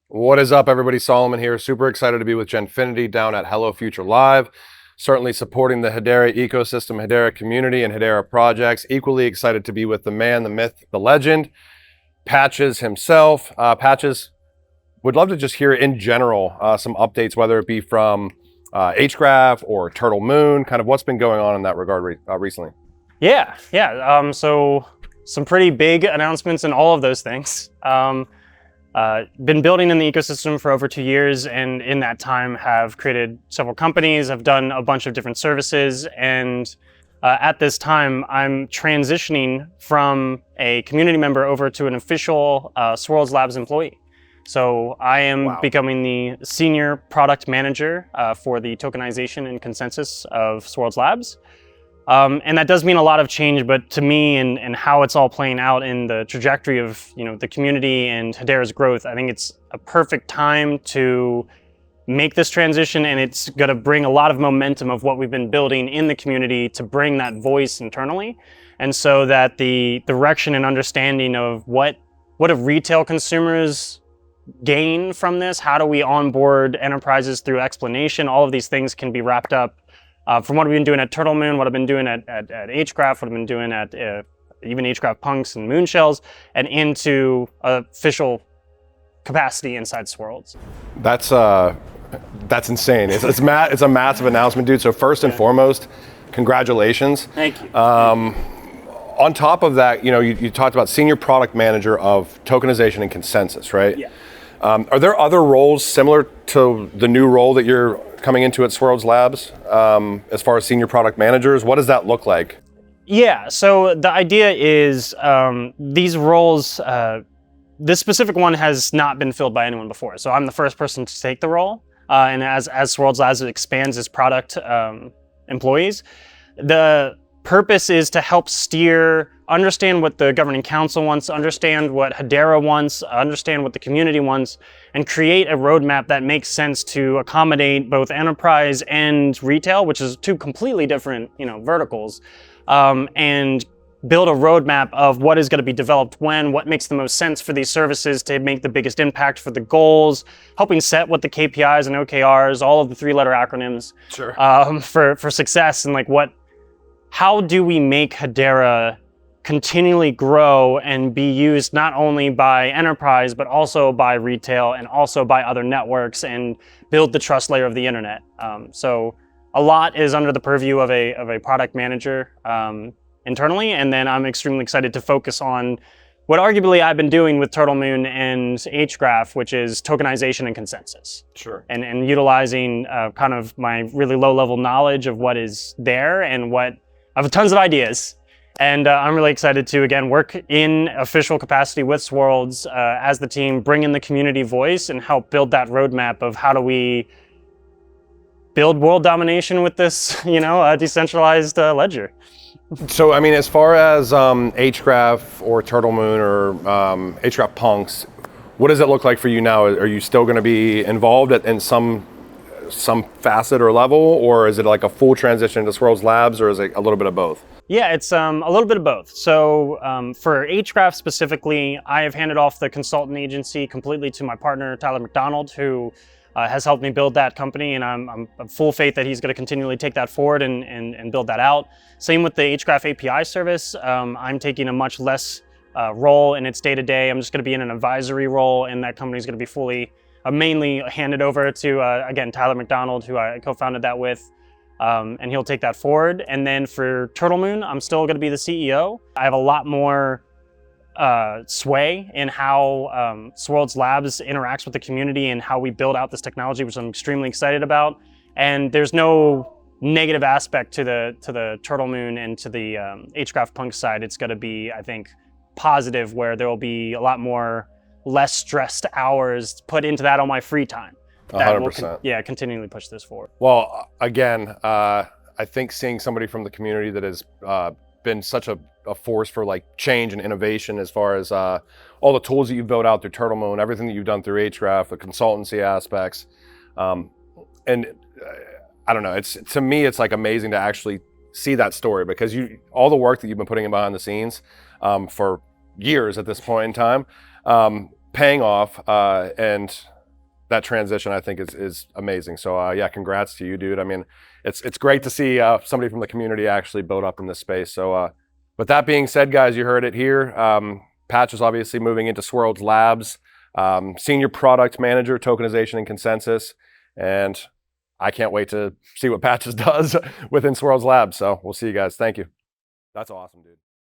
What is up, everybody? Solomon here. Super excited to be with Genfinity down at Hello Future Live. Certainly supporting the Hedera ecosystem, Hedera community, and Hedera projects. Equally excited to be with the man, the myth, the legend, Patches himself. Patches, would love to just hear in general some updates, whether it be from Hgraph or Turtle Moon, kind of what's been going on in that regard recently. Yeah. So some pretty big announcements in all of those things. Been building in the ecosystem for over 2 years, and in that time have created several companies, have done a bunch of different services, and at this time I'm transitioning from a community member over to an official Swirlds Labs employee. So I am becoming the senior product manager for the tokenization and consensus of Swirlds Labs. And that does mean a lot of change, but to me and how it's all playing out in the trajectory of the community and Hedera's growth, I think it's a perfect time to make this transition, and it's going to bring a lot of momentum of what we've been building in the community to bring that voice internally, and so that the direction and understanding of what do retail consumers gain from this, how do we onboard enterprises through explanation, all of these things can be wrapped up from what I've been doing at Turtle Moon, what I've been doing at Hgraph, what I've been doing at even Hgraph Punks and Moonshells, and into official capacity inside Swirlds. That's insane. It's a massive announcement, dude. So first and foremost, congratulations. Thank you. On top of that, you talked about senior product manager of tokenization and consensus, right? Yeah. Are there other roles similar to the new role that you're coming into at Swirlds Labs as far as senior product managers? What does that look like? Yeah, so the idea is these roles, this specific one has not been filled by anyone before. So I'm the first person to take the role. And as Swirlds Labs expands its product employees, the purpose is to help steer, understand what the governing council wants, understand what Hedera wants, understand what the community wants, and create a roadmap that makes sense to accommodate both enterprise and retail, which is two completely different, verticals, and build a roadmap of what is going to be developed when, what makes the most sense for these services to make the biggest impact for the goals, helping set what the KPIs and OKRs, all of the three-letter acronyms, sure, for success, and how do we make Hedera continually grow and be used not only by enterprise, but also by retail and also by other networks, and build the trust layer of the internet. So a lot is under the purview of a product manager internally, and then I'm extremely excited to focus on what arguably I've been doing with Turtle Moon and Hgraph, which is tokenization and consensus. Sure. And utilizing kind of my really low-level knowledge of what is there and I have tons of ideas. And I'm really excited to, again, work in official capacity with Swirlds as the team, bring in the community voice, and help build that roadmap of how do we build world domination with this, decentralized ledger. So, I mean, as far as Hgraph or Turtle Moon or Hgraph Punks, what does it look like for you now? Are you still going to be involved in some facet or level, or is it like a full transition to Swirlds Labs, or is it a little bit of both? Yeah, it's a little bit of both. So for Hgraph specifically, I have handed off the consultant agency completely to my partner, Tyler McDonald, who has helped me build that company, and I'm full faith that he's going to continually take that forward and build that out. Same with the Hgraph API service. I'm taking a much less role in its day-to-day. I'm just going to be in an advisory role, and that company is going to be fully mainly handed over to, again, Tyler McDonald, who I co-founded that with, and he'll take that forward. And then for Turtle Moon, I'm still going to be the CEO. I have a lot more sway in how Swirlds Labs interacts with the community and how we build out this technology, which I'm extremely excited about. And there's no negative aspect to the Turtle Moon and to the Hgraph Punk side. It's going to be, I think, positive, where there will be a lot more less stressed hours put into that on my free time. 100%. Will continually push this forward. Well, again, I think seeing somebody from the community that has been such a force for change and innovation, as far as all the tools that you've built out through Turtle Moon, everything that you've done through Hgraph, the consultancy aspects, and I don't know. To me, it's amazing to actually see that story, because all the work that you've been putting in behind the scenes for years at this point in time, paying off, and that transition, I think, is amazing. So yeah, congrats to you, dude. I mean, it's great to see somebody from the community actually build up in this space. So with that being said, guys, you heard it here. Patch is obviously moving into Swirlds Labs, senior product manager, tokenization and consensus, and I can't wait to see what Patches does within Swirlds Labs. So we'll see you guys. Thank you. That's awesome, dude.